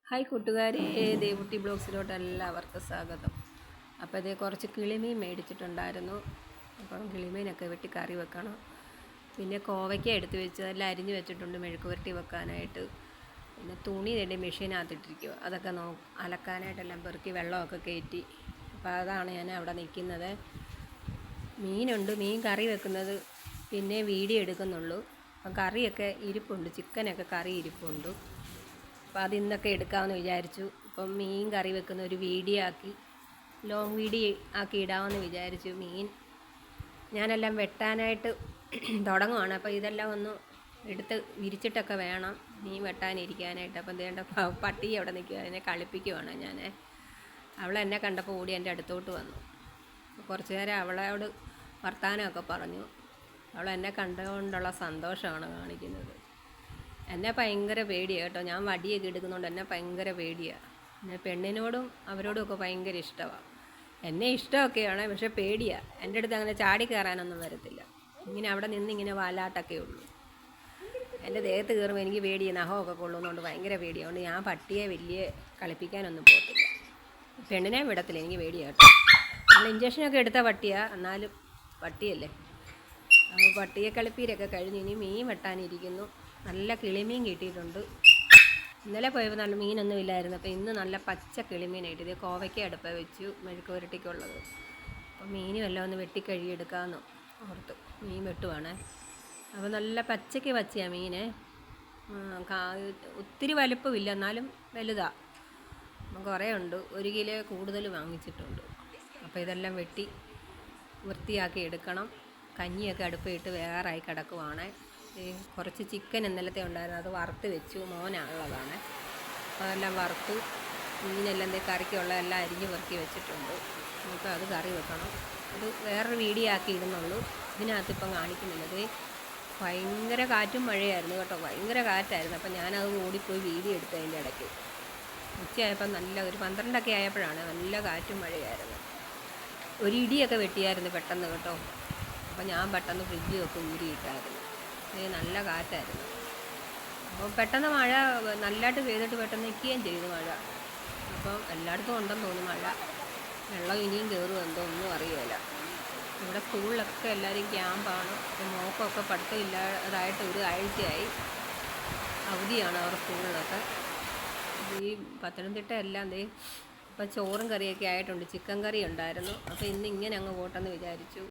Hi കൂട്ടുകാരെ, ദേവുട്ടി ബ്ലോഗ്സിലോട്ട് എല്ലാവർക്കും സ്വാഗതം. അപ്പോൾ ഇതേ കുറച്ച് കിളിമീൻ മേടിച്ചിട്ടുണ്ടായിരുന്നു. അപ്പം കിളിമീനൊക്കെ വെട്ടി കറി വെക്കണം. പിന്നെ കോവയ്ക്ക എടുത്ത് വെച്ച് എല്ലാം അരിഞ്ഞ് വെച്ചിട്ടുണ്ട് മെഴുക്ക് പുരട്ടി വെക്കാനായിട്ട്. പിന്നെ തുണി തേടി മെഷീനകത്തിട്ടിരിക്കുക, അതൊക്കെ അലക്കാനായിട്ടെല്ലാം പെറുക്കി വെള്ളമൊക്കെ കയറ്റി. അപ്പോൾ അതാണ് ഞാൻ അവിടെ നിൽക്കുന്നത്. മീനുണ്ട്, മീൻ കറി വെക്കുന്നത് പിന്നെ വീഡിയോ എടുക്കുന്നുള്ളൂ. അപ്പം കറിയൊക്കെ ഇരിപ്പുണ്ട്, ചിക്കനൊക്കെ കറി ഇരിപ്പുണ്ട്. അപ്പോൾ അതിന്നൊക്കെ എടുക്കാമെന്ന് വിചാരിച്ചു. ഇപ്പം മീൻ കറി വെക്കുന്ന ഒരു വീഡിയോ ആക്കി, ലോങ് വീഡിയോ ആക്കി ഇടാമെന്ന് വിചാരിച്ചു. മീൻ ഞാനെല്ലാം വെട്ടാനായിട്ട് തുടങ്ങുവാണ്. അപ്പോൾ ഇതെല്ലാം ഒന്ന് എടുത്ത് വിരിച്ചിട്ടൊക്കെ വേണം മീൻ വെട്ടാനിരിക്കാനായിട്ട്. അപ്പം എന്തുകൊണ്ട് പട്ടി അവിടെ നിൽക്കുക, എന്നെ കളിപ്പിക്കുവാണ്. ഞാൻ അവളെന്നെ കണ്ടപ്പോൾ ഓടി എൻ്റെ അടുത്തോട്ട് വന്നു. കുറച്ച് നേരം അവളോട് വർത്താനമൊക്കെ പറഞ്ഞു. അവളെന്നെ കണ്ടുകൊണ്ടുള്ള സന്തോഷമാണ് കാണിക്കുന്നത്. എന്നെ ഭയങ്കര പേടിയാണ് കേട്ടോ. ഞാൻ വടിയൊക്കെ എടുക്കുന്നതുകൊണ്ട് എന്നെ ഭയങ്കര പേടിയാണ്. പിന്നെ പെണ്ണിനോടും അവരോടും ഒക്കെ ഭയങ്കര ഇഷ്ടമാണ്. എന്നെ ഇഷ്ടമൊക്കെയാണ്, പക്ഷേ പേടിയാണ്. എൻ്റെ അടുത്ത് അങ്ങനെ ചാടി കയറാനൊന്നും വരത്തില്ല. ഇങ്ങനെ അവിടെ നിന്ന് ഇങ്ങനെ വാലാട്ടൊക്കെ ഉള്ളൂ. എൻ്റെ ദേഹത്ത് കയറുമ്പോൾ എനിക്ക് പേടി, നഖമൊക്കെ കൊള്ളുന്നതുകൊണ്ട് ഭയങ്കര പേടിയാണ്. ഞാൻ പട്ടിയെ വലിയ കളിപ്പിക്കാനൊന്നും പോകത്തില്ല. പെണ്ണിനെ വിടത്തില്ല, എനിക്ക് പേടിയാണ് കേട്ടോ. നമ്മൾ ഇഞ്ചക്ഷനൊക്കെ എടുത്ത പട്ടിയാണ്, എന്നാലും പട്ടിയല്ലേ. അപ്പോൾ പട്ടിയെ കളിപ്പീരൊക്കെ കഴിഞ്ഞ് ഇനി മീൻ വെട്ടാനിരിക്കുന്നു. നല്ല കിളിമീൻ കിട്ടിയിട്ടുണ്ട്. ഇന്നലെ പോയപ്പോൾ നല്ല മീനൊന്നും ഇല്ലായിരുന്നു. അപ്പോൾ ഇന്ന് നല്ല പച്ച കിളിമീൻ കിട്ടിയത്. കോവയ്ക്ക അടുപ്പ വെച്ചു മെഴുക്ക് പുരട്ടിക്കുള്ളത്. അപ്പോൾ മീനും എല്ലാം ഒന്ന് വെട്ടിക്കഴുകിയെടുക്കാമെന്ന് ഓർത്ത് മീൻ വെട്ടുവാണേ. അപ്പോൾ നല്ല പച്ചയ്ക്ക് പച്ചയാണ് മീൻ. ഒത്തിരി വലുപ്പമില്ല, എന്നാലും വലുതാണ്. കുറേ ഉണ്ട്, 1 കിലോ കൂടുതൽ വാങ്ങിച്ചിട്ടുണ്ട്. അപ്പോൾ ഇതെല്ലാം വെട്ടി വൃത്തിയാക്കി എടുക്കണം. കഞ്ഞിയൊക്കെ അടുപ്പിട്ട് വേറായി കിടക്കുവാണ്. കുറച്ച് ചിക്കൻ ഇന്നലത്തെ ഉണ്ടായിരുന്നു, അത് വറുത്ത് വെച്ചു. മോനുള്ളതാണ്. അതെല്ലാം വറുത്തു. മീനെല്ലാം കറിക്കുള്ള എല്ലാം അരിഞ്ഞ് പെറുക്കി വെച്ചിട്ടുണ്ട്. നമുക്ക് അത് കറി വെക്കണം. അത് വേറൊരു വീഡിയോ ആക്കി ഇടുന്നുള്ളൂ, ഇതിനകത്ത് ഇപ്പം കാണിക്കുന്നില്ലത്. ഭയങ്കര കാറ്റും മഴയായിരുന്നു കേട്ടോ, ഭയങ്കര കാറ്റായിരുന്നു. അപ്പം ഞാനത് ഓടിപ്പോയി വീഡിയോ എടുത്തു. അതിൻ്റെ ഇടയ്ക്ക് ഉച്ചയായപ്പം നല്ല ഒരു 12 ആയപ്പോഴാണ് നല്ല കാറ്റും മഴയായിരുന്നു. ഒരു ഇടിയൊക്കെ വെട്ടിയായിരുന്നു പെട്ടെന്ന് കേട്ടോ. അപ്പം ഞാൻ പെട്ടെന്ന് ഫ്രിഡ്ജൊക്കെ ഊരിയിട്ടായിരുന്നു. നല്ല കാറ്റായിരുന്നു. അപ്പോൾ പെട്ടെന്ന് മഴ നല്ലതായിട്ട് പെയ്തിട്ട് പെട്ടെന്ന് നിൽക്കുകയും ചെയ്തു മഴ. അപ്പം എല്ലായിടത്തും ഉണ്ടെന്ന് തോന്നുന്നു മഴ. വെള്ളം ഇനിയും കയറും എന്തോ ഒന്നും അറിയില്ല. ഇവിടെ സ്കൂളിലൊക്കെ എല്ലാവരും ക്യാമ്പാണ്. അപ്പോൾ മോക്കൊക്കെ പഠിത്തം ഇല്ലാതായിട്ട് 1 ആഴ്ചയായി അവധിയാണ് അവർ സ്കൂളിലൊക്കെ. ഈ പത്തനംതിട്ട എല്ലാം ഇപ്പം ചോറും കറിയൊക്കെ ആയിട്ടുണ്ട്. ചിക്കൻ കറി ഉണ്ടായിരുന്നു. അപ്പോൾ ഇന്ന് ഇങ്ങനെ അങ്ങ് പോട്ടെന്ന് വിചാരിച്ചു.